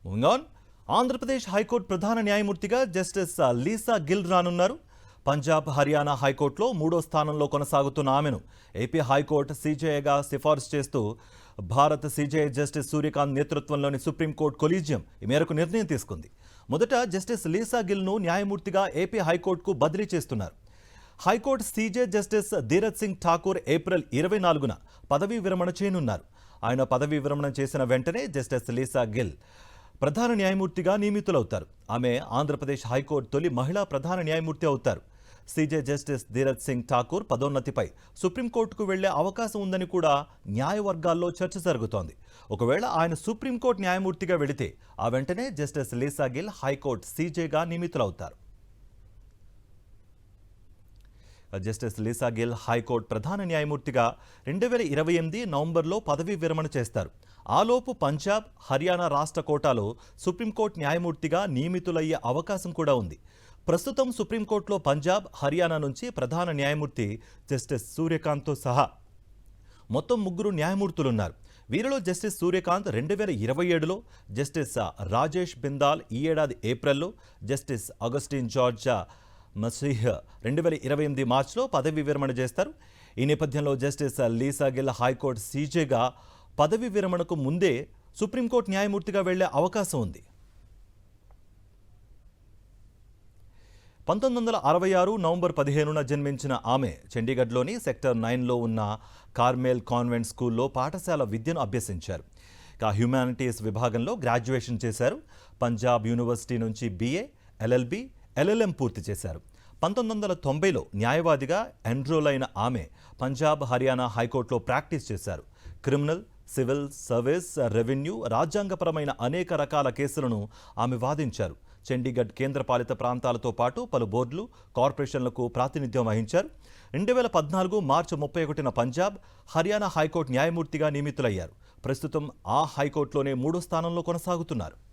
Moving on, Andhra Pradesh high court ప్రధాన న్యాయమూర్తిగా justice Lisa Gill రానున్నారు. పంజాబ్, హర్యానా హైకోర్టులో 3వ స్థానంలో కొనసాగుతున్న ఆమెను ఏపీ హైకోర్టు సీజేఐగా సిఫారసు చేస్తూ భారత సీజేఐ జస్టిస్ సూర్యకాంత్ నేతృత్వంలోని సుప్రీంకోర్టు కొలీజియం ఈ మేరకు నిర్ణయం తీసుకుంది. మొదట జస్టిస్ లీసా గిల్ను న్యాయమూర్తిగా ఏపీ హైకోర్టుకు బదిలీ చేస్తున్నారు. High court CJ justice Dheeraj Singh Thakur April 24న పదవీ విరమణ చేయనున్నారు. ఆయన పదవీ విరమణ చేసిన వెంటనే జస్టిస్ లీసా గిల్ ప్రధాన న్యాయమూర్తిగా నియమితులవుతారు. ఆమె ఆంధ్రప్రదేశ్ హైకోర్టు తొలి మహిళా ప్రధాన న్యాయమూర్తి అవుతారు. సీజే జస్టిస్ ధీరజ్ సింగ్ ఠాకూర్ పదోన్నతిపై సుప్రీంకోర్టుకు వెళ్లే అవకాశం ఉందని కూడా న్యాయవర్గాల్లో చర్చ జరుగుతోంది. ఒకవేళ ఆయన సుప్రీంకోర్టు న్యాయమూర్తిగా వెళితే ఆ వెంటనే జస్టిస్ లీసా గిల్ హైకోర్టు సీజేగా నియమితులవుతారు. జస్టిస్ లీసా గిల్ హైకోర్టు ప్రధాన న్యాయమూర్తిగా 2028 నవంబర్లో పదవీ విరమణ చేస్తారు. ఆలోపు పంజాబ్, హర్యానా రాష్ట్ర కోటాలో సుప్రీంకోర్టు న్యాయమూర్తిగా నియమితులయ్యే అవకాశం కూడా ఉంది. ప్రస్తుతం సుప్రీంకోర్టులో పంజాబ్, హర్యానా నుంచి ప్రధాన న్యాయమూర్తి జస్టిస్ సూర్యకాంత్తో సహా మొత్తం 3 న్యాయమూర్తులున్నారు. వీరిలో జస్టిస్ సూర్యకాంత్ 2027లో, జస్టిస్ రాజేష్ బిందాల్ ఈ ఏడాది ఏప్రిల్లో, జస్టిస్ అగస్టిన్ జార్జ్ మసీహ్ 2028 మార్చిలో పదవీ విరమణ చేస్తారు. ఈ నేపథ్యంలో జస్టిస్ లీసా గిల్ హైకోర్టు సీజేగా పదవీ విరమణకు ముందే సుప్రీంకోర్టు న్యాయమూర్తిగా వెళ్లే అవకాశం ఉంది. 1966 నవంబర్ 15న జన్మించిన ఆమె చండీగఢ్లోని సెక్టర్ 9లో ఉన్న కార్మెల్ కాన్వెంట్ స్కూల్లో పాఠశాల విద్యను అభ్యసించారు. హ్యుమానిటీస్ విభాగంలో గ్రాడ్యుయేషన్ చేశారు. పంజాబ్ యూనివర్సిటీ నుంచి BA, LLB, LLM పూర్తి చేశారు. 1990లో న్యాయవాదిగా ఎన్రోల్ అయిన ఆమె పంజాబ్, హర్యానా హైకోర్టులో ప్రాక్టీస్ చేశారు. క్రిమినల్, సివిల్, సర్వీస్, రెవెన్యూ, రాజ్యాంగపరమైన అనేక రకాల కేసులను ఆమె వాదించారు. చండీగఢ్ కేంద్రపాలిత ప్రాంతాలతో పాటు పలు బోర్డులు, కార్పొరేషన్లకు ప్రాతినిధ్యం వహించారు. 2014 మార్చి 31న పంజాబ్, హర్యానా హైకోర్టు న్యాయమూర్తిగా నియమితులయ్యారు. ప్రస్తుతం ఆ హైకోర్టులోనే 3వ స్థానంలో కొనసాగుతున్నారు.